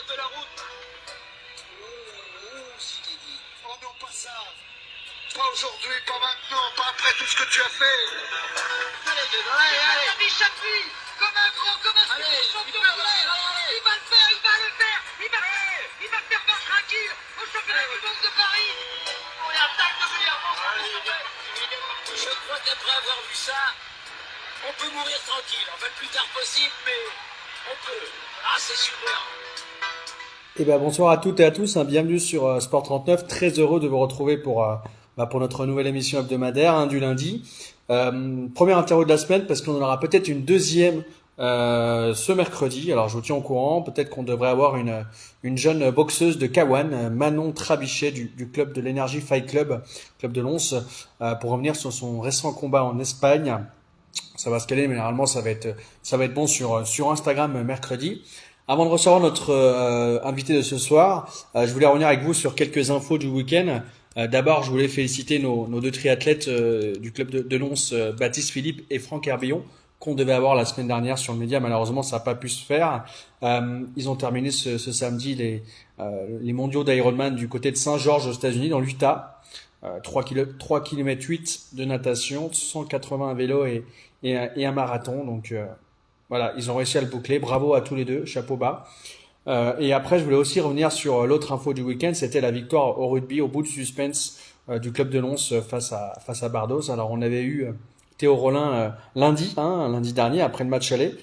code de la route. Oh, Zinedine. Oh non, pas ça. Pas aujourd'hui, pas maintenant, pas après tout ce que tu as fait. Allez, allez. David Chapuis, comme un grand, comme un champion de allez. Il va le faire, il va le faire. Il va faire pas tranquille au championnat du monde de Paris. On est attaque de Julien. Je crois qu'après avoir vu ça, on peut mourir tranquille. Enfin, le plus tard possible, mais on peut. Ah, c'est super. Eh ben, bonsoir à toutes et à tous, hein, bienvenue sur Sport 39. Très heureux de vous retrouver pour notre nouvelle émission hebdomadaire du lundi. Première interview de la semaine parce qu'on en aura peut-être une deuxième ce mercredi. Alors je vous tiens au courant, peut-être qu'on devrait avoir une jeune boxeuse de Kawan, Manon Trabichet du club de l'Energy Fight Club, club de Lons, pour revenir sur son récent combat en Espagne. Ça va se caler, mais généralement ça va être bon sur Instagram mercredi. Avant de recevoir notre invité de ce soir, je voulais revenir avec vous sur quelques infos du week-end. D'abord, je voulais féliciter nos deux triathlètes du club de Lons, Baptiste Philippe et Franck Herbillon, qu'on devait avoir la semaine dernière sur le média. Malheureusement, ça n'a pas pu se faire. Ils ont terminé ce samedi les mondiaux d'Ironman du côté de Saint-Georges aux États-Unis, dans l'Utah. 3 km 8 de natation, 180 vélos et un marathon. Donc voilà, ils ont réussi à le boucler. Bravo à tous les deux, chapeau bas. Et après, je voulais aussi revenir sur l'autre info du week-end, c'était la victoire au rugby au bout du suspense du club de Lons face à Bardos. Alors on avait eu Théo Rollin lundi dernier, après le match aller.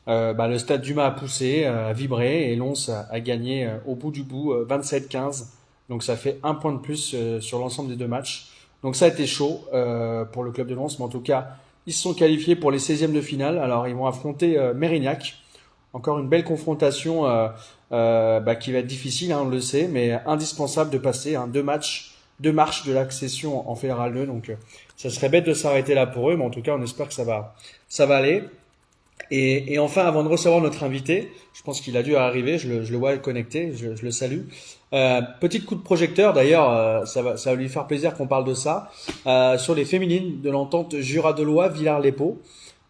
Le stade Dumas a poussé, a vibré et Lons a gagné au bout du bout 27-15. Donc ça fait un point de plus sur l'ensemble des deux matchs. Donc ça a été chaud pour le club de Lens, mais en tout cas, ils se sont qualifiés pour les 16e de finale. Alors ils vont affronter Mérignac. Encore une belle confrontation qui va être difficile, on le sait, mais indispensable de passer deux marches de l'accession en Fédéral 2. Donc ça serait bête de s'arrêter là pour eux, mais en tout cas, on espère que ça va aller. Et enfin, avant de recevoir notre invité, je pense qu'il a dû arriver, je le vois connecté, je le salue. Petit coup de projecteur, d'ailleurs, ça va lui faire plaisir qu'on parle de ça, sur les féminines de l'entente Jura-Dolois-Villars-les-Paux.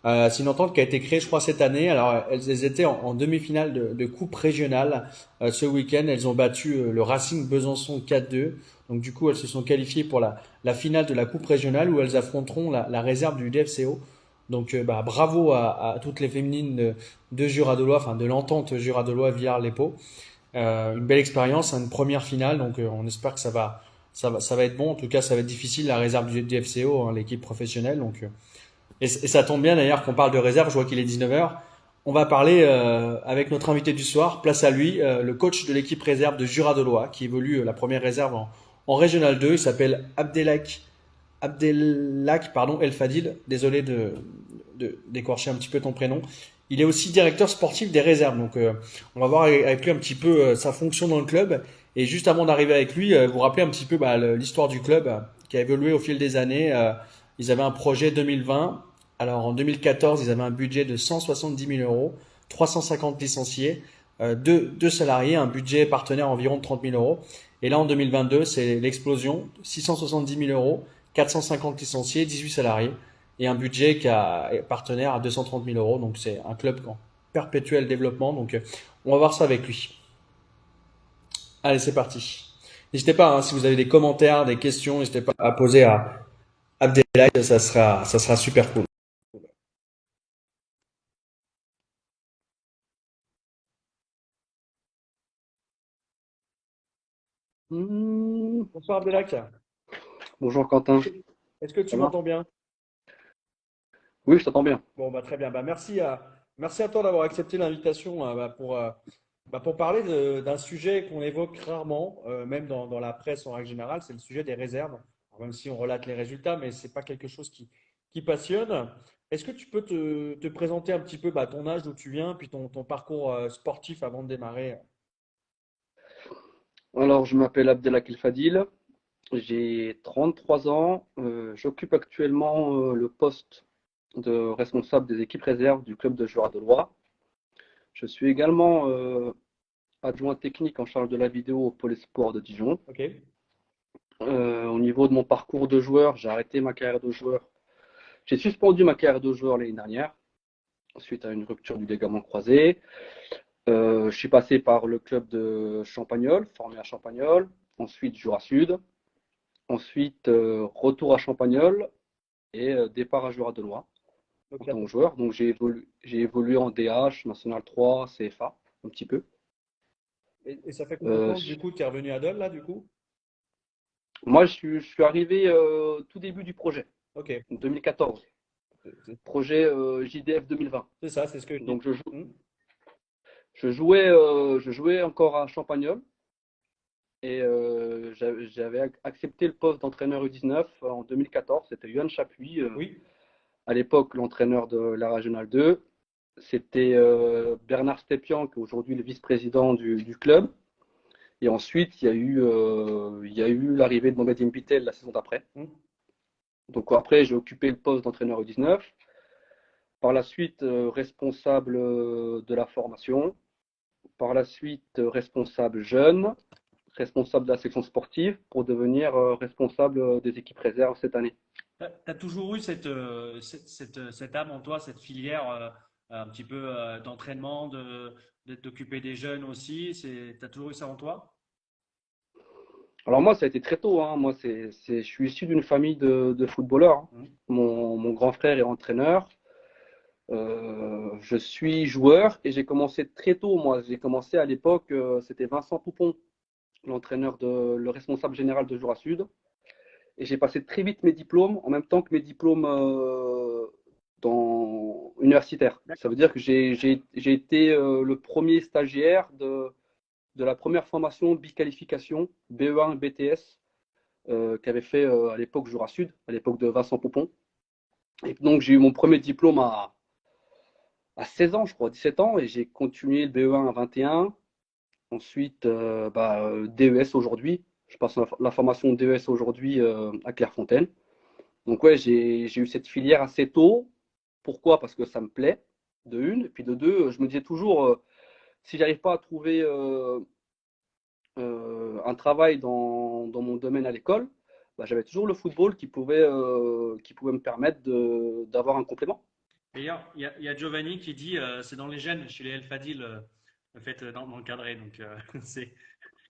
C'est une entente qui a été créée, je crois, cette année. Alors, elles étaient en demi-finale de coupe régionale ce week-end. Elles ont battu le Racing Besançon 4-2. Donc, du coup, elles se sont qualifiées pour la finale de la coupe régionale où elles affronteront la réserve du DFCO. Donc, bravo à toutes les féminines de Jura-Dolois, enfin de l'entente Jura-Dolois-Villars-les-Paux. Une belle expérience, une première finale. Donc, on espère que ça va être bon. En tout cas, ça va être difficile la réserve du DFCO, l'équipe professionnelle. Donc, et ça tombe bien d'ailleurs qu'on parle de réserve, je vois qu'il est 19h. On va parler avec notre invité du soir, place à lui, le coach de l'équipe réserve de Jura-Dolois, qui évolue la première réserve en Régional 2. Il s'appelle Abdelak El Fadil. Désolé d'écorcher un petit peu ton prénom. Il est aussi directeur sportif des réserves. Donc on va voir avec lui un petit peu sa fonction dans le club. Et juste avant d'arriver avec lui, vous rappeler un petit peu l'histoire du club qui a évolué au fil des années. Ils avaient un projet 2020. Alors en 2014, ils avaient un budget de 170 000 euros, 350 licenciés, deux salariés, un budget partenaire environ de 30 000 euros. Et là en 2022, c'est l'explosion, 670 000 euros, 450 licenciés, 18 salariés et un budget est partenaire à 230 000 euros. Donc c'est un club en perpétuel développement. Donc on va voir ça avec lui. Allez, c'est parti. N'hésitez pas, si vous avez des commentaires, des questions, n'hésitez pas à poser à Abdelhaï, ça sera super cool. Bonsoir Abdelhaï. Bonjour Quentin, Est-ce que tu ça va? m'entends bien? Oui, je t'entends bien. Bon, très bien. Merci à toi d'avoir accepté l'invitation pour parler d'un sujet qu'on évoque rarement, même dans la presse en règle générale, c'est le sujet des réserves. Alors, même si on relate les résultats, mais c'est pas quelque chose qui passionne. Est-ce que tu peux te présenter un petit peu ton âge, d'où tu viens, puis ton parcours sportif avant de démarrer? Alors, je m'appelle Abdelakil Fadil, j'ai 33 ans, j'occupe actuellement le poste de responsable des équipes réserves du club de Jura-de-Loire. Je suis également adjoint technique en charge de la vidéo au Pôle Espoir de Dijon. Ok. Au niveau de mon parcours de joueur, j'ai arrêté ma carrière de joueur. J'ai suspendu ma carrière de joueur l'année dernière suite à une rupture du ligament croisé. Je suis passé par le club de Champagnole, formé à Champagnole, ensuite Jura Sud, ensuite retour à Champagnole et départ à Jura de Loire en Ok. tant que joueur. Donc j'ai évolué en DH, National 3, CFA, un petit peu. Et ça fait combien de Euh, temps, du coup, que tu es revenu à Dole, là, du coup? Moi, je suis arrivé tout début du projet, Ok. 2014, C'est projet JDF 2020. c'est ça, c'est ce que je dis. Donc Hmm. je jouais encore à Champagnole et j'avais accepté le poste d'entraîneur U19 en 2014. C'était Yoann Chapuis, Oui. à l'époque l'entraîneur de la Régionale 2. C'était Bernard Stépien, qui est aujourd'hui le vice-président du club. Et ensuite, il y a eu l'arrivée de Mohamed Mbitel la saison d'après. Hmm. Donc après, j'ai occupé le poste d'entraîneur U19. Par la suite, responsable de la formation. Par la suite, responsable jeune, responsable de la section sportive pour devenir responsable des équipes réserves cette année. T'as toujours eu cette âme en toi, cette filière un petit peu d'entraînement, d'occuper des jeunes aussi. T'as toujours eu ça en toi? Alors moi, ça a été très tôt, hein. Moi, je suis issu d'une famille de footballeurs, hein. Mhm. Mon grand frère est entraîneur. Je suis joueur et j'ai commencé très tôt. Moi, j'ai commencé à l'époque, c'était Vincent Poupon, le responsable général de Jura Sud. Et j'ai passé très vite mes diplômes en même temps que mes diplômes universitaires. Ça D'accord. veut dire que j'ai été le premier stagiaire de la première formation biqualification BE1 BTS qu'avait fait à l'époque Jura Sud, à l'époque de Vincent Poupon. Et donc j'ai eu mon premier diplôme à 16 ans, je crois, 17 ans, et j'ai continué le BE1 à 21. Ensuite, DES aujourd'hui. Je passe la formation DES aujourd'hui à Clairefontaine. Donc ouais, j'ai eu cette filière assez tôt. Pourquoi? Parce que ça me plaît, de une. Et puis de deux, je me disais toujours, si j'arrive pas à trouver un travail dans mon domaine à l'école, bah, j'avais toujours le football qui pouvait me permettre d'avoir un complément. D'ailleurs, il y a Giovanni qui dit c'est dans les gènes chez les El Fadil, le fait d'encadrer. Donc, c'est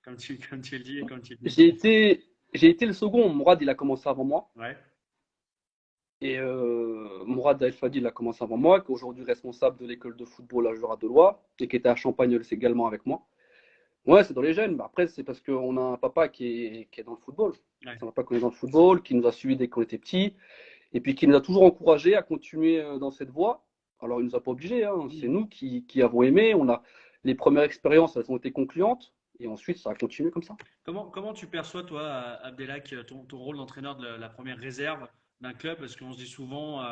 comme tu le dis et comme tu le dis. J'ai été, j'ai été le second. Mourad, il a commencé avant moi. Ouais. Et Mourad El Fadil a commencé avant moi, qui est aujourd'hui responsable de l'école de football à Jura de Loire et qui était à Champagne également avec moi. Ouais, c'est dans les gènes. Mais après, c'est parce qu'on a un papa qui est dans le football. Ouais. C'est un papa qui est dans le football, qui nous a suivis dès qu'on était petits, et puis qui nous a toujours encouragés à continuer dans cette voie. Alors, il nous a pas obligés, hein. C'est nous qui avons aimé. Les premières expériences, elles ont été concluantes, et ensuite, ça a continué comme ça. Comment tu perçois, toi, Abdelak, ton rôle d'entraîneur de la première réserve d'un club? Parce qu'on se dit souvent,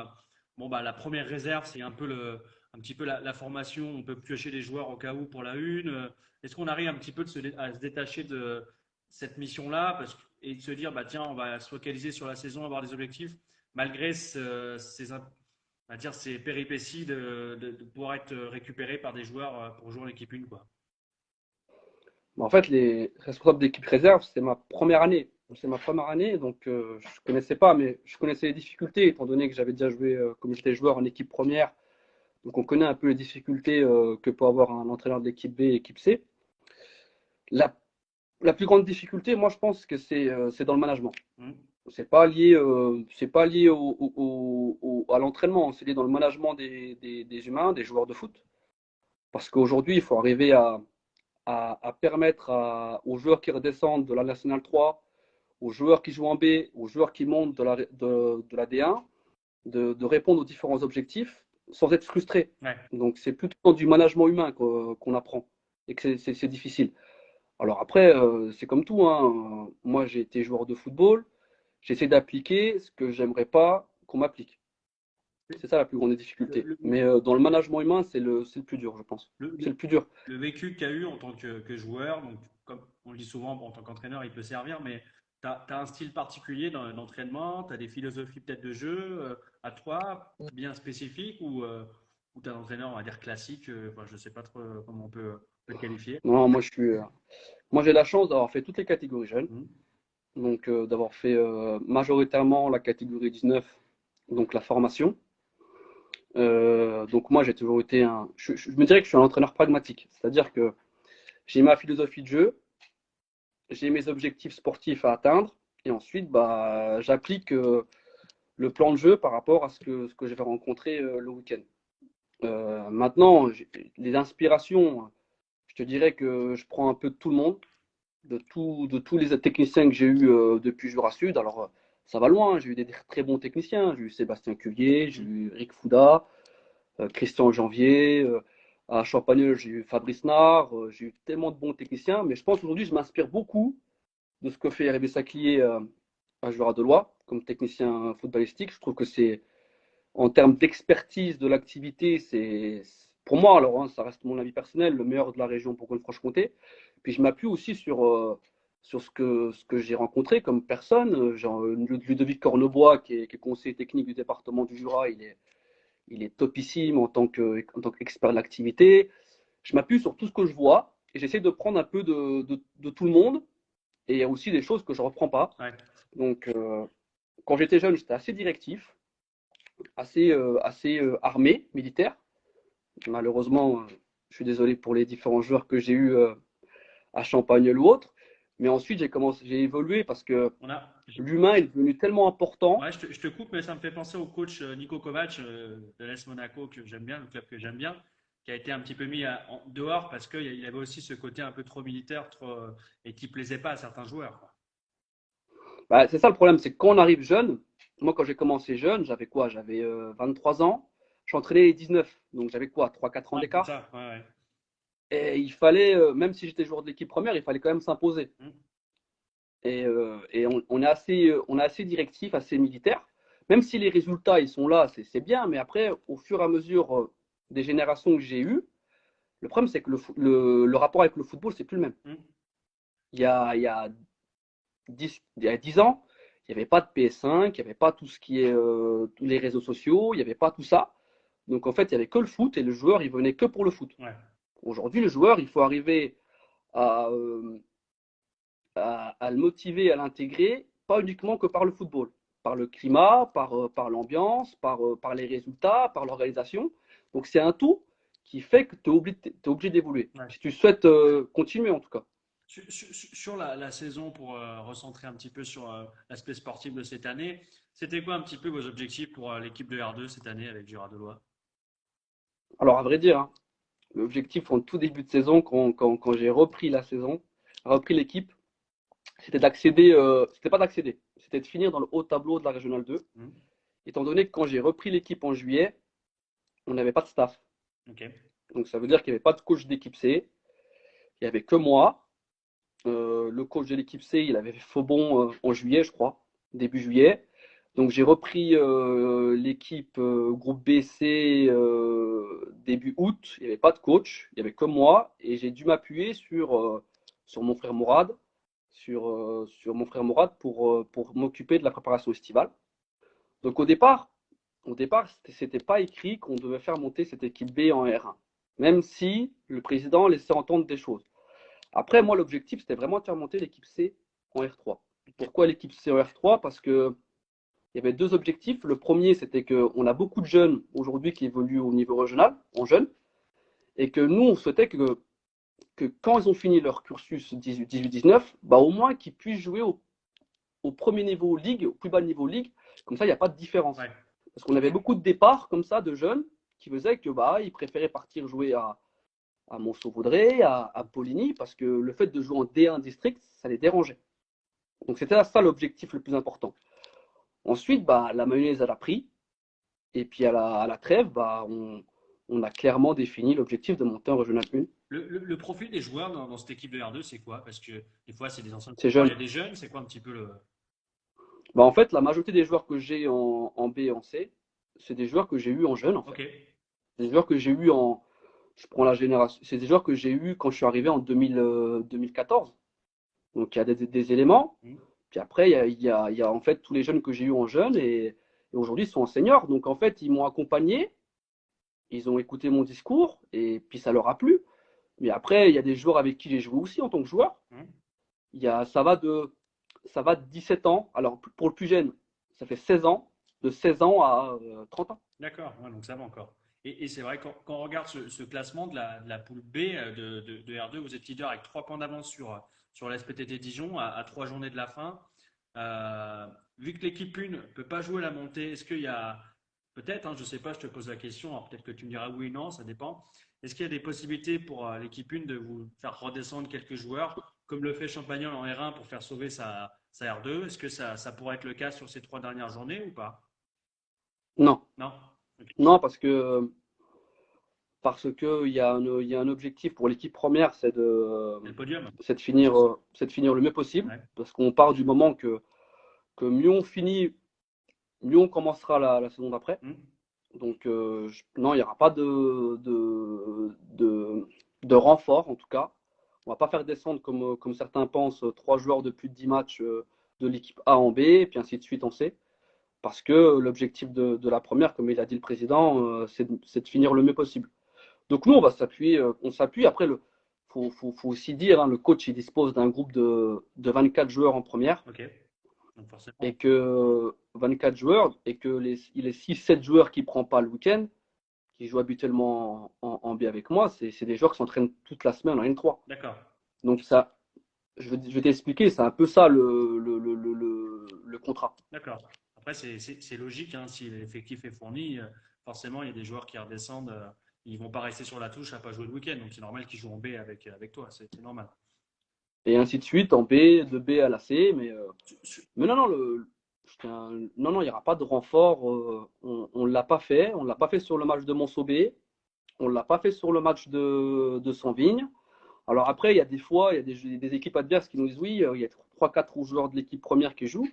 bon, bah, la première réserve, c'est un petit peu la formation. On peut piocher des joueurs au cas où pour la une. Est-ce qu'on arrive un petit peu à se détacher de cette mission-là et de se dire, bah, tiens, on va se focaliser sur la saison, avoir des objectifs, malgré on va dire, ces péripéties de pouvoir être récupéré par des joueurs pour jouer en équipe une, quoi. Mais en fait, les responsables d'équipe réserve, c'est ma première année. C'est ma première année, donc je connaissais pas, mais je connaissais les difficultés, étant donné que j'avais déjà joué comme j'étais joueur en équipe première. Donc on connaît un peu les difficultés que peut avoir un entraîneur de l'équipe B et équipe C. La, la plus grande difficulté, moi, je pense que c'est dans le management. Hmm. C'est pas lié à l'entraînement, c'est lié dans le management des humains, des joueurs de foot. Parce qu'aujourd'hui, il faut arriver à permettre aux joueurs qui redescendent de la Nationale 3, aux joueurs qui jouent en B, aux joueurs qui montent de la D1, de répondre aux différents objectifs sans être frustrés. Ouais. Donc c'est plutôt du management humain qu'on apprend et que c'est difficile. Alors après, c'est comme tout, hein. Moi, j'ai été joueur de football. J'essaie d'appliquer ce que j'aimerais pas qu'on m'applique. C'est ça la plus grande difficulté. Le, Mais dans le management humain, c'est le plus dur, je pense. le, C'est le- le plus dur. le vécu que tu as eu en tant que joueur, donc comme on le dit souvent, en tant qu'entraîneur, il peut servir, mais tu as un style particulier d'entraînement, tu as des philosophies peut-être de jeu à toi, bien spécifiques, ou tu as un entraîneur, on va dire, classique, enfin, je ne sais pas trop comment on peut le qualifier. Non, moi, j'ai la chance d'avoir fait toutes les catégories jeunes. Mhm. Donc, d'avoir fait majoritairement la catégorie 19, donc la formation. Donc moi, j'ai toujours été je me dirais que je suis un entraîneur pragmatique. C'est-à-dire que j'ai ma philosophie de jeu, j'ai mes objectifs sportifs à atteindre, et ensuite, bah, j'applique le plan de jeu par rapport à ce que je vais rencontrer le week-end. Maintenant, les inspirations, je te dirais que je prends un peu de tout le monde, de tous les techniciens que j'ai eu depuis Jura Sud. Alors, ça va loin, hein. J'ai eu des très bons techniciens. J'ai eu Sébastien Cuvier, j'ai eu Rick Fouda, Christian Janvier. À Champagnol, j'ai eu Fabrice Nard. J'ai eu tellement de bons techniciens. Mais je pense aujourd'hui, je m'inspire beaucoup de ce que fait Hervé Saclier à Jura de Loire comme technicien footballistique. Je trouve que c'est, en termes d'expertise de l'activité, c'est pour moi, alors hein, ça reste mon avis personnel, le meilleur de la région Bourgogne-Franche-Comté. Puis je m'appuie aussi sur ce que j'ai rencontré comme personne. Genre, Ludovic Cornebois, qui est conseiller technique du département du Jura, il est topissime en tant qu'expert de l'activité. Je m'appuie sur tout ce que je vois et j'essaie de prendre un peu de tout le monde. Et il y a aussi des choses que je ne reprends pas. Ouais. Donc, quand j'étais jeune, j'étais assez directif, assez armé, militaire. Malheureusement, je suis désolé pour les différents joueurs que j'ai eus à Champagne ou autre. Mais ensuite, j'ai évolué parce que On a, l'humain est devenu tellement important. ouais, je te coupe, mais ça me fait penser au coach Nico Kovac de l'AS Monaco que j'aime bien, le club que j'aime bien, qui a été un petit peu mis dehors parce qu'il avait aussi ce côté un peu trop militaire et qui plaisait pas à certains joueurs, quoi. Bah, c'est ça le problème, c'est que quand on arrive jeune, moi quand j'ai commencé jeune, j'avais quoi? J'avais 23 ans, j'entraînais les 19, donc j'avais quoi? 3-4 ans Ouais, c'est d'écart. ça. Ouais, ouais. Et il fallait, même si j'étais joueur de l'équipe première, il fallait quand même s'imposer. Mm. Et on est assez directif, assez militaire. Même si les résultats ils sont là, c'est bien, mais après, au fur et à mesure des générations que j'ai eues, le problème c'est que le rapport avec le football, c'est plus le même. Mm. Il y a 10 ans, il n'y avait pas de PS5, il n'y avait pas tout ce qui est tous les réseaux sociaux, il n'y avait pas tout ça. Donc en fait, il n'y avait que le foot et le joueur, il venait que pour le foot. Ouais. Aujourd'hui, le joueur, il faut arriver à, à le motiver, à l'intégrer, pas uniquement que par le football, par le climat, par l'ambiance, par les résultats, par l'organisation. Donc c'est un tout qui fait que tu es obligé d'évoluer. Ouais. Si tu souhaites continuer en tout cas. Sur la saison, pour recentrer un petit peu sur l'aspect sportif de cette année, c'était quoi un petit peu vos objectifs pour l'équipe de R2 cette année avec Gérard Deloy? Alors à vrai dire, hein, l'objectif en tout début de saison, quand j'ai repris la saison, repris l'équipe, c'était d'accéder, c'était pas d'accéder, c'était de finir dans le haut tableau de la Régionale 2, Mm. étant donné que quand j'ai repris l'équipe en juillet, on n'avait pas de staff. Ok. Donc ça veut dire qu'il n'y avait pas de coach d'équipe C, il n'y avait que moi. Le coach de l'équipe C, il avait fait faux bon en juillet, je crois, début juillet. Donc j'ai repris l'équipe groupe B, C début août. Il n'y avait pas de coach, il n'y avait que moi. Et j'ai dû m'appuyer sur mon frère Mourad, sur mon frère Mourad pour m'occuper de la préparation estivale. Donc au départ, c'était pas écrit qu'on devait faire monter cette équipe B en R1, même si le président laissait entendre des choses. Après, moi, l'objectif, c'était vraiment de faire monter l'équipe C en R3. Pourquoi l'équipe C en R3? Parce que il y avait deux objectifs. Le premier, c'était qu'on a beaucoup de jeunes aujourd'hui qui évoluent au niveau régional, en jeunes, et que nous, on souhaitait que quand ils ont fini leur cursus 18-19, bah, au moins qu'ils puissent jouer au premier niveau ligue, au plus bas niveau ligue. Comme ça, il n'y a pas de différence. Ouais. Parce qu'on avait beaucoup de départs comme ça de jeunes qui faisaient que bah, ils préféraient partir jouer à Monceau-Vaudrey, à Poligny, parce que le fait de jouer en D1 district, ça les dérangeait. Donc c'était ça l'objectif le plus important. Ensuite, bah, la mayonnaise, elle a pris. Et puis à la trêve, bah, on a clairement défini l'objectif de monter en Régional 1. Le profil des joueurs dans cette équipe de R2, c'est quoi? Parce que des fois, c'est des anciens C'est joueurs, il jeune. y a des jeunes, c'est quoi un petit peu le. Bah, en fait, la majorité des joueurs que j'ai en B et en C, c'est des joueurs que j'ai eu en jeune, en fait. Ok. Des joueurs que j'ai eu en. Je prends la génération. C'est des joueurs que j'ai eu quand je suis arrivé en 2014. Donc il y a des éléments. Mm. Puis après, il y a en fait tous les jeunes que j'ai eu en jeune et aujourd'hui ils sont en senior. Donc en fait, ils m'ont accompagné, ils ont écouté mon discours et puis ça leur a plu. Mais après, il y a des joueurs avec qui j'ai joué aussi en tant que joueur. Mm. Ça va de 17 ans. Alors pour le plus jeune, ça fait 16 ans. de 16 ans à 30 ans. D'accord, ouais, donc ça va encore. Et c'est vrai, quand on regarde ce classement de la poule B de R2, vous êtes leader avec 3 points d'avance sur l'SPTT Dijon à 3 journées de la fin. Euh, Vu que l'équipe 1 ne peut pas jouer la montée, est-ce qu'il y a, peut-être, hein, je ne sais pas, je te pose la question, alors peut-être que tu me diras oui ou non, ça dépend. Est-ce qu'il y a des possibilités pour l'équipe 1 de vous faire redescendre quelques joueurs, comme le fait Champagnol en R1 pour faire sauver sa R2? Est-ce que ça pourrait être le cas sur ces 3 dernières journées ou pas? Non, Non? Ok. non, parce que il y a un objectif pour l'équipe première, C'est le podium. c'est de finir le mieux possible, Ouais. parce qu'on part du moment que mieux on finit, mieux on commencera la saison d'après. Hmm. Donc non, il n'y aura pas de renfort en tout cas. On va pas faire descendre comme certains pensent 3 joueurs de plus de 10 matchs de l'équipe A en B, et puis ainsi de suite en C. Parce que l'objectif de la première, comme il a dit le président, c'est de finir le mieux possible. Donc nous, on s'appuie. Après, faut aussi dire, hein, le coach il dispose d'un groupe de 24 joueurs en première, Ok. Donc forcément. et que 24 joueurs, et que il est 6-7 joueurs qui ne prend pas le week-end, qui jouent habituellement en B avec moi, c'est des joueurs qui s'entraînent toute la semaine en N3. D'accord. Donc ça, je vais t'expliquer, c'est un peu ça le contrat. D'accord. Après, c'est logique, hein, si l'effectif est fourni, forcément, il y a des joueurs qui redescendent, ils vont pas rester sur la touche à pas jouer le week-end. Donc c'est normal qu'ils jouent en B avec toi, c'est normal. Et ainsi de suite, en B, de B à la C, Su- su- mais non, non, non, non, il n'y aura pas de renfort. On ne l'a pas fait. On ne l'a pas fait sur le match de Monsobé. On ne l'a pas fait sur le match de Sanvigne. Alors après, il y a des fois, il y a des équipes adverses qui nous disent oui, il y a 3-4 joueurs de l'équipe première qui jouent.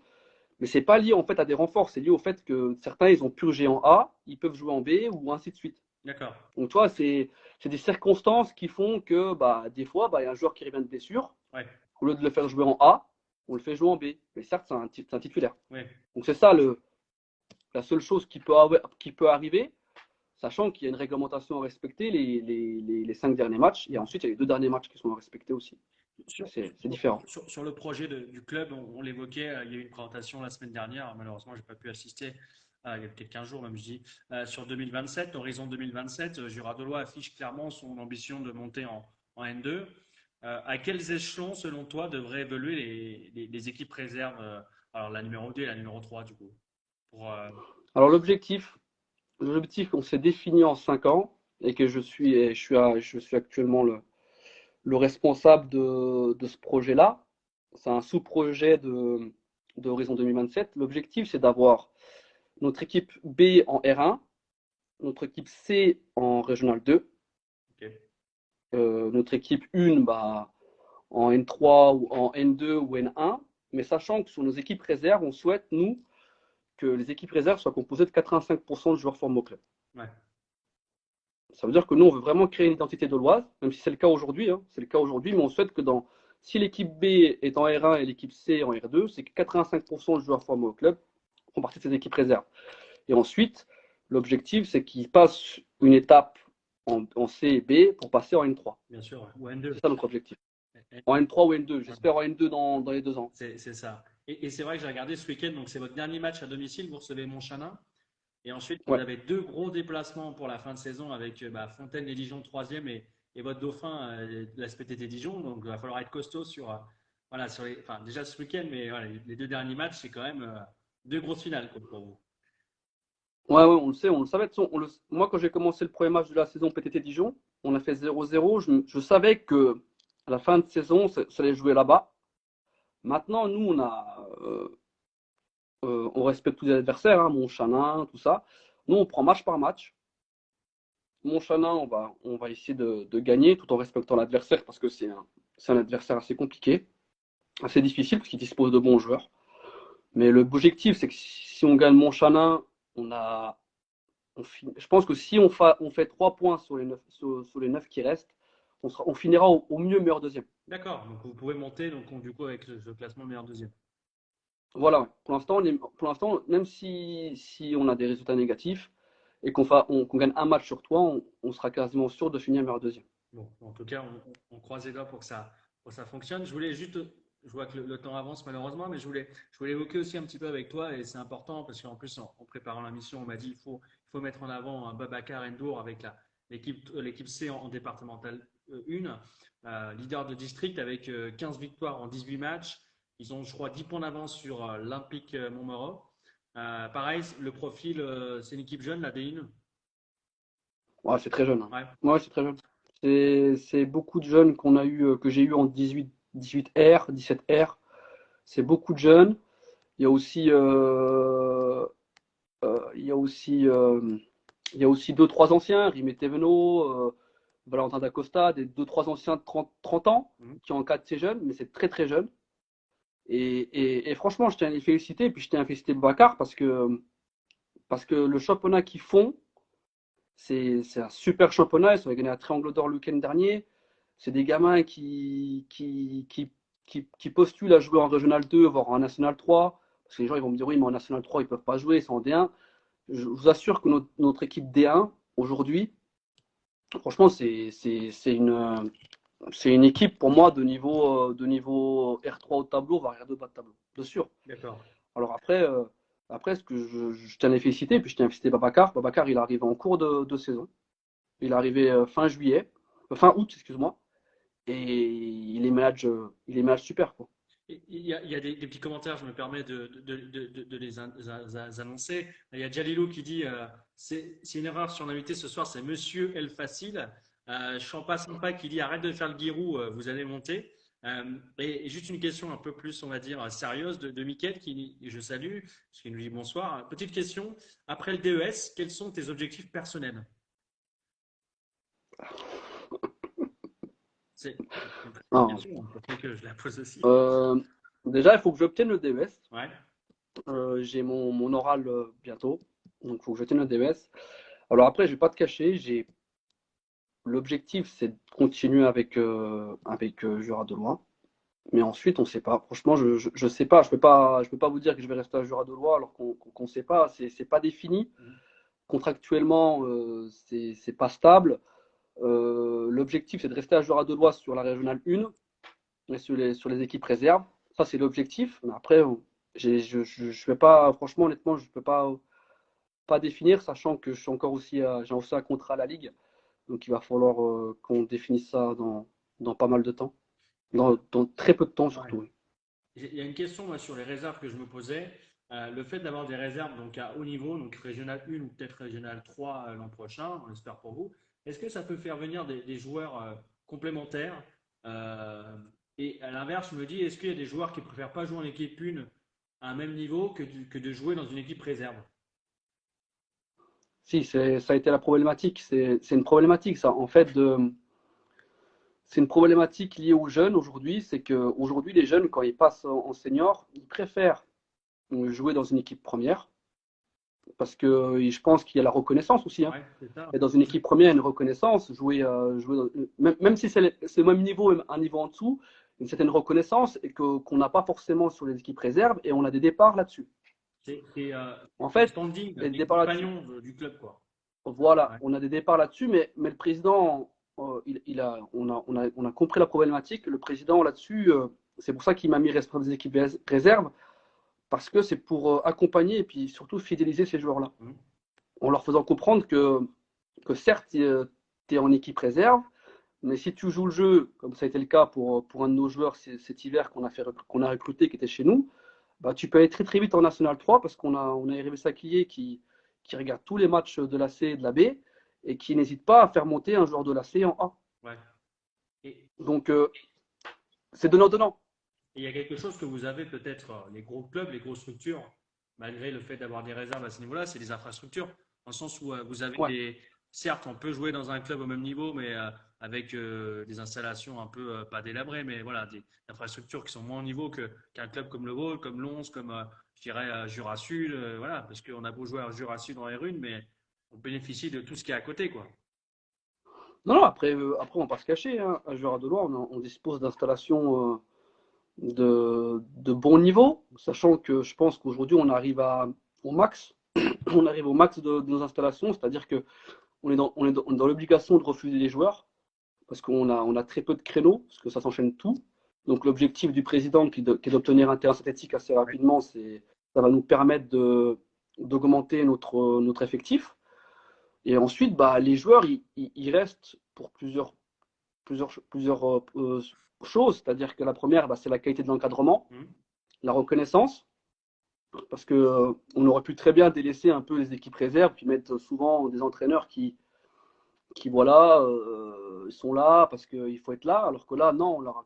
Mais c'est pas lié en fait à des renforts, c'est lié au fait que certains ils ont purgé en A, ils peuvent jouer en B ou ainsi de suite. D'accord. Donc tu vois, c'est des circonstances qui font que bah, des fois, bah, il y a un joueur qui revient de blessure, Ouais. au lieu de le faire jouer en A, on le fait jouer en B. Mais certes, c'est un titulaire. Ouais. Donc c'est ça la seule chose qui peut arriver, sachant qu'il y a une réglementation à respecter les 5 derniers matchs, et ensuite il y a les 2 derniers matchs qui sont à respecter aussi. Sur, C'est différent. sur le projet du club, on l'évoquait, il y a eu une présentation la semaine dernière. Malheureusement, je n'ai pas pu assister. Il y a peut-être 15 jours, même je dis, sur 2027, horizon 2027. Jura-Dolois affiche clairement son ambition de monter en N2. À quels échelons, selon toi, devraient évoluer les équipes réserves, alors la numéro 2 et la numéro 3, du coup, pour, Alors l'objectif qu'on s'est défini en 5 ans, et que je suis actuellement le responsable de ce projet-là. C'est un sous-projet de Horizon 2027. L'objectif, c'est d'avoir notre équipe B en R1, notre équipe C en Régional 2, ok. notre équipe 1 bah, en N3 ou en N2 ou N1. Mais sachant que sur nos équipes réserves, on souhaite, nous, que les équipes réserves soient composées de 85% de joueurs formés au club. Ouais. Ça veut dire que nous, on veut vraiment créer une identité doloise, même si c'est le cas aujourd'hui. Hein, c'est le cas aujourd'hui, mais on souhaite que si l'équipe B est en R1 et l'équipe C en R2, c'est que 85% de joueurs formés au club font partie de ces équipes réserves. Et ensuite, l'objectif, c'est qu'ils passent une étape en C et B pour passer en N3. Bien sûr, ouais. Ou N2. C'est ça notre objectif. En N3 ou N2. J'espère en N2 dans les 2 ans. C'est ça. Et c'est vrai que j'ai regardé ce week-end, donc c'est votre dernier match à domicile, vous recevez Montchanin. Et ensuite, vous Ouais. avez 2 gros déplacements pour la fin de saison avec Fontaine et Dijon 3e et votre dauphin, la SPTT Dijon. Donc, il va falloir être costaud voilà, enfin, déjà ce week-end, mais voilà, les 2 derniers matchs, c'est quand même 2 grosses finales pour vous. Ouais, ouais, on le sait, on le savait. Moi, quand j'ai commencé le premier match de la saison PTT Dijon, on a fait 0-0. Je savais que à la fin de saison, ça allait jouer là-bas. Maintenant, nous, on respecte tous les adversaires, hein, Montchanin, tout ça. Nous, on prend match par match. Montchanin, on va essayer de gagner tout en respectant l'adversaire parce que c'est un adversaire assez compliqué, assez difficile parce qu'il dispose de bons joueurs. Mais l'objectif, c'est que si on gagne Montchanin, je pense que si on fait 3 points sur les 9 qui restent, on finira au mieux meilleur deuxième. D'accord, donc vous pouvez monter donc, du coup avec ce classement meilleur deuxième. Voilà, pour l'instant, même si on a des résultats négatifs et qu'on gagne un match sur 3, on sera quasiment sûr de finir meilleur deuxième. Bon, en tout cas, on croise les doigts pour que ça fonctionne. Je voulais juste je vois que le temps avance malheureusement, mais je voulais évoquer aussi un petit peu avec toi, et c'est important parce qu'en plus, en préparant la mission, on m'a dit il faut mettre en avant Babacar Endour avec l'équipe C en départemental 1, leader de district avec 15 victoires en 18 matchs. Ils ont, je crois, 10 points d'avance sur l'Olympique Montmoreau. Pareil, le profil, c'est une équipe jeune, la D1. Ouais, c'est très jeune, hein. Ouais. Ouais, c'est très jeune. C'est beaucoup de jeunes qu'on a eu, que j'ai eu en 18R, 17R. C'est beaucoup de jeunes. Il y a aussi, il y a aussi, il y a aussi deux, trois anciens, Rimé Thévenot, Valentin Dacosta, des deux, trois anciens de 30 ans Mhm. qui encadrent ces jeunes, mais c'est très très jeune. Et franchement, je tiens à les féliciter, et puis je tiens à féliciter Bacar parce que le championnat qu'ils font, c'est un super championnat. Ils ont gagné un triangle d'or le week-end dernier. C'est des gamins qui postulent à jouer en Régional 2, voire en National 3. Parce que les gens ils vont me dire oui, mais en National 3, ils ne peuvent pas jouer, ils sont en D1. Je vous assure que notre équipe D1, aujourd'hui, franchement, c'est une équipe pour moi de niveau R3 au tableau, voire R2 bas de tableau, de sûr. D'accord. Alors après ce que je tiens à les féliciter, puis je tiens à féliciter Babacar. Babacar, il est arrivé en cours de saison. Il est arrivé fin août, excuse-moi, et il est manage super, quoi. Il y a des petits commentaires, je me permets de les annoncer. Il y a Jalilou qui dit c'est une erreur sur l'invité ce soir, c'est Monsieur El Facile. Champa Sympa qui dit arrête de faire le guirou, vous allez monter. Et juste une question un peu plus, on va dire, sérieuse de Mickaël, qui je salue, parce qu'il nous dit bonsoir. Petite question, après le DES, quels sont tes objectifs personnels? C'est une très bonne Alors, question, pour que je la pose aussi. déjà, il faut que j'obtienne le DES. Ouais, J'ai mon oral bientôt, donc il faut que j'obtienne le DES. Alors après, je vais pas te cacher, l'objectif, c'est de continuer avec Jura de Loin. Mais ensuite, on ne sait pas. Franchement, je sais pas. Je peux pas vous dire que je vais rester à Jura de Loire alors qu'on ne sait pas. C'est pas défini. Contractuellement, c'est pas stable. L'objectif, c'est de rester à Jura de Loire sur la régionale 1 et sur les équipes réserves. Ça, c'est l'objectif. Mais après, je vais pas. Franchement, honnêtement, je peux pas définir, sachant que je suis encore aussi, j'ai aussi un contrat à la Ligue. Donc, il va falloir qu'on définisse ça dans pas mal de temps. Dans très peu de temps, surtout. ouais. Il y a une question moi, sur les réserves que je me posais. Le fait d'avoir des réserves donc à haut niveau, donc régional 1 ou peut-être régional 3 l'an prochain, on espère pour vous, est-ce que ça peut faire venir des joueurs complémentaires? Euh, et à l'inverse, je me dis, est-ce qu'il y a des joueurs qui préfèrent pas jouer en équipe 1 à un même niveau que de jouer dans une équipe réserve? Si, ça a été la problématique. C'est une problématique, ça. En fait, c'est une problématique liée aux jeunes aujourd'hui. C'est qu'aujourd'hui, les jeunes, quand ils passent en senior, ils préfèrent jouer dans une équipe première. Parce que je pense qu'il y a la reconnaissance aussi, hein. Ouais, c'est ça. Et dans une équipe première, il y a une reconnaissance. Même si c'est le même niveau, un niveau en dessous, une certaine reconnaissance et qu'on n'a pas forcément sur les équipes réserves et on a des départs là-dessus. C'est En le fait, standing les des départs là-dessus. compagnons du club, quoi. Voilà, Ouais. on a des départs là-dessus, mais le président, on a compris la problématique. Le président là-dessus, c'est pour ça qu'il m'a mis responsable des équipes réserves, parce que c'est pour accompagner et puis surtout fidéliser ces joueurs-là. Mhm. En leur faisant comprendre que certes, tu es en équipe réserve, mais si tu joues le jeu, comme ça a été le cas pour un de nos joueurs cet hiver qu'on a recruté, qui était chez nous, bah, tu peux aller très très vite en National 3 parce on a Hervé Saquillier qui regarde tous les matchs de la C et de la B et qui n'hésite pas à faire monter un joueur de la C en A. Ouais. Et Donc c'est donnant-donnant. il y a quelque chose que vous avez peut-être, les gros clubs, les grosses structures, malgré le fait d'avoir des réserves à ce niveau-là, c'est des infrastructures, dans le sens où vous avez Ouais. certes, on peut jouer dans un club au même niveau, mais avec des installations un peu, pas délabrées, mais voilà, des infrastructures qui sont moins au niveau qu'un club comme le vôtre, comme Lons, comme, je dirais, Jura Sud, voilà, parce qu'on a beau jouer à Jura Sud en R1, mais on bénéficie de tout ce qui est à côté, quoi. Non, après on va pas se cacher, hein. À Jura de Loire, on dispose d'installations de bon niveau, sachant que je pense qu'aujourd'hui on arrive au max. On arrive au max de nos installations, c'est-à-dire que on est dans l'obligation de refuser les joueurs parce qu'on a très peu de créneaux, parce que ça s'enchaîne tout. Donc l'objectif du président qui est d'obtenir un terrain synthétique assez rapidement, ça va nous permettre d'augmenter notre effectif. Et ensuite, bah, les joueurs, ils restent pour plusieurs choses. C'est-à-dire que la première, bah, c'est la qualité de l'encadrement, la reconnaissance, parce qu'on aurait pu très bien délaisser un peu les équipes réserves, puis mettre souvent des entraîneurs qui voilà, sont là parce qu'il faut être là, alors que là, non, on leur a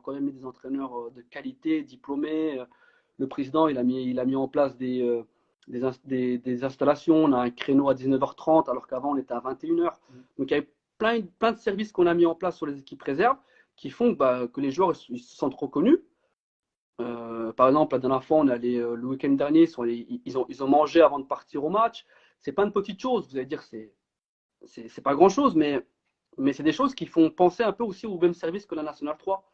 quand même mis des entraîneurs de qualité, diplômés. Le président, il a mis en place des installations. On a un créneau à 19h30, alors qu'avant, on était à 21h. Donc, il y a plein de services qu'on a mis en place sur les équipes réserves qui font bah, que les joueurs ils se sentent reconnus. Par exemple, la dernière fois, on allait le week-end dernier, ils ont mangé avant de partir au match. C'est plein de petites choses. Vous allez dire, c'est pas grand-chose, mais c'est des choses qui font penser un peu aussi au même service que la Nationale 3.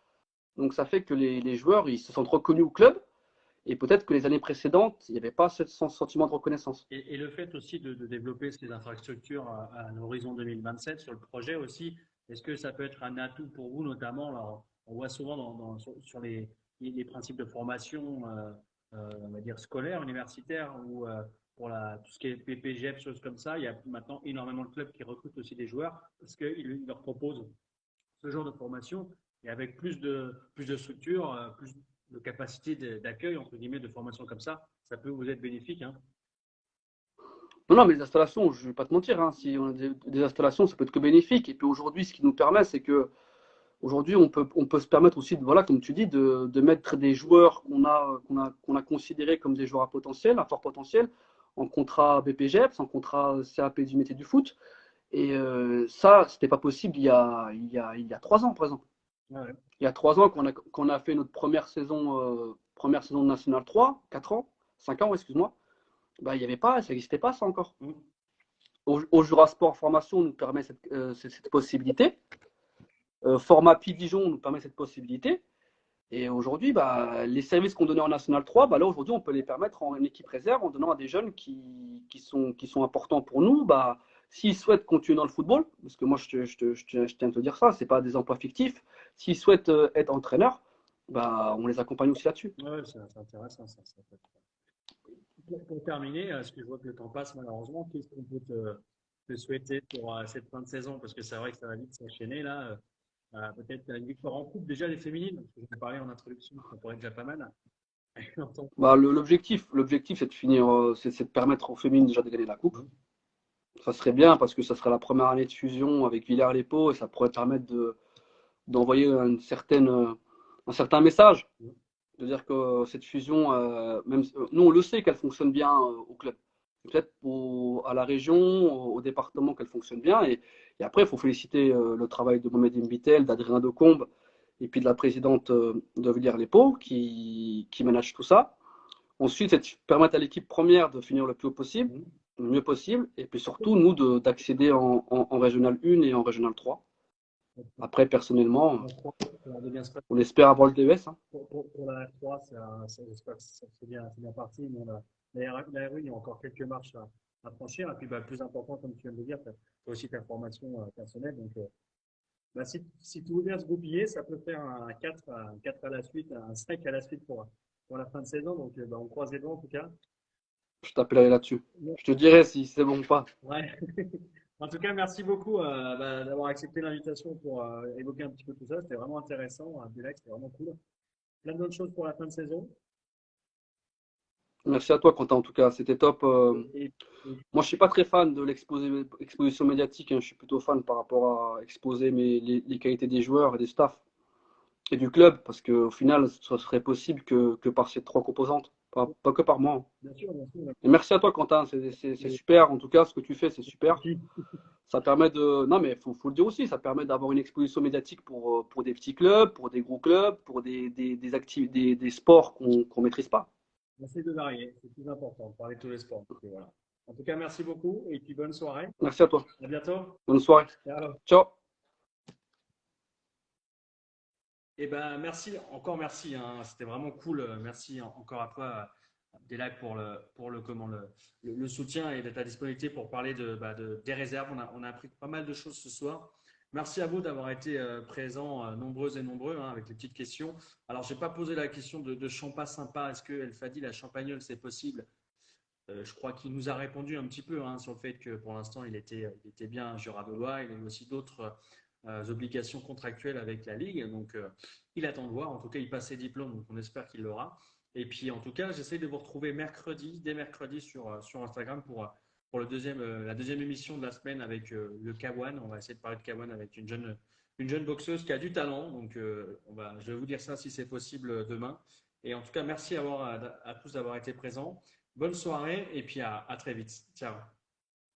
Donc ça fait que les joueurs, ils se sentent reconnus au club, et peut-être que les années précédentes, il n'y avait pas ce sentiment de reconnaissance. Et le fait aussi de développer ces infrastructures à l'horizon 2027 sur le projet aussi, est-ce que ça peut être un atout pour vous notamment? Alors, on voit souvent sur les principes de formation, on va dire scolaire, universitaire, ou pour tout ce qui est PPGF, choses comme ça, il y a maintenant énormément de clubs qui recrutent aussi des joueurs parce qu'ils leur proposent ce genre de formation et avec plus de structures, plus de capacité d'accueil, entre guillemets, de formation comme ça peut vous être bénéfique, hein. Non, mais les installations, je ne vais pas te mentir, hein, si on a des installations, ça peut être que bénéfique. Et puis aujourd'hui, ce qui nous permet, c'est que aujourd'hui, on peut se permettre aussi, voilà, comme tu dis, de mettre des joueurs qu'on a considérés comme des joueurs à potentiel, à fort potentiel, en contrat BPGEPS, en contrat CAP du métier du foot. Et ça, c'était pas possible il y a 3 ans, par exemple. Ouais. Il y a 3 ans qu'on a fait notre première saison de National 3, 4 ans, 5 ans, excuse-moi. Bah, il y avait pas, ça n'existait pas, ça encore. Au Jurasport Formation nous permet cette possibilité. Format Dijon nous permet cette possibilité. Et aujourd'hui, bah, les services qu'on donnait en National 3, bah, là aujourd'hui, on peut les permettre en équipe réserve en donnant à des jeunes qui sont importants pour nous. Bah, s'ils souhaitent continuer dans le football, parce que moi je tiens à te dire ça, c'est pas des emplois fictifs. S'ils souhaitent être entraîneurs, bah, on les accompagne aussi là-dessus. Ouais, c'est intéressant ça. Pour terminer, parce que je vois que le temps passe malheureusement, qu'est-ce qu'on peut te souhaiter pour cette fin de saison? Parce que c'est vrai que ça va vite s'enchaîner là. Peut-être une victoire en coupe déjà les féminines, parce que je vais parler en introduction, ça pourrait être déjà pas mal. Bah, l'objectif, c'est de finir, c'est de permettre aux féminines déjà de gagner la coupe. Ça serait bien parce que ça sera la première année de fusion avec Villers-les-Paux et ça pourrait permettre d'envoyer un certain message. De dire que cette fusion, nous on le sait qu'elle fonctionne bien au club. Peut-être à la région, au département qu'elle fonctionne bien. Et après, il faut féliciter le travail de Mohamed Mbitel, d'Adrien Decombe et puis de la présidente de Villers-les-Paux qui manage tout ça. Ensuite, c'est de permettre à l'équipe première de finir le plus haut possible, le mieux possible. Et puis surtout, nous, d'accéder en Régional 1 et en Régional 3. Après, personnellement, on espère avoir le DES. Hein. Pour la R3, j'espère que c'est bien parti. Mais la R1, il y a encore quelques marches à franchir. Et puis, bah, le plus important, comme tu viens de le dire, tu as aussi ta formation personnelle. Donc, bah, si tout veut bien se goupiller, ça peut faire un 4 à la suite, un 5 à la suite pour la fin de saison. Donc, bah, on croise les doigts en tout cas. Je t'appellerai là-dessus. Je te dirai si c'est bon ou pas. Ouais. En tout cas, merci beaucoup d'avoir accepté l'invitation pour évoquer un petit peu tout ça. C'était vraiment intéressant. Abdelak, c'était vraiment cool. Plein d'autres choses pour la fin de saison. Merci à toi, Quentin, en tout cas. C'était top. Et Moi, je suis pas très fan de l'exposition médiatique. Hein. Je suis plutôt fan par rapport à exposer les qualités des joueurs et des staffs et du club, parce qu'au final, ça serait possible que par ces 3 composantes, pas que par moi. Hein. bien sûr, bien sûr. Et merci à toi, Quentin. C'est super. En tout cas, ce que tu fais, c'est super. Ça permet de. Non, mais faut le dire aussi, ça permet d'avoir une exposition médiatique pour des petits clubs, pour des gros clubs, pour des sports qu'on maîtrise pas. Merci de varier, c'est plus important, de parler de tous les sports. Donc, voilà. En tout cas, merci beaucoup et puis bonne soirée. Merci à toi. À bientôt. Bonne soirée. Ciao. Ciao. Eh ben, merci, hein. C'était vraiment cool. Merci encore à toi, Abdelak, le soutien et de ta disponibilité pour parler des réserves. On a appris pas mal de choses ce soir. Merci à vous d'avoir été présents, nombreuses et nombreux, hein, avec les petites questions. Alors, je n'ai pas posé la question de Champa sympa. Est-ce que El Fadil à Champagnole, c'est possible? Je crois qu'il nous a répondu un petit peu, hein, sur le fait que pour l'instant, il était bien Giradois. Il a eu aussi d'autres obligations contractuelles avec la Ligue. Donc, il attend de voir. En tout cas, il passe ses diplômes, donc on espère qu'il l'aura. Et puis, en tout cas, j'essaie de vous retrouver dès mercredi sur Instagram pour la deuxième émission de la semaine avec le K1. On va essayer de parler de K1 avec une jeune boxeuse qui a du talent. Donc, je vais vous dire ça si c'est possible demain. Et en tout cas, merci à tous d'avoir été présents. Bonne soirée et puis à très vite. Ciao.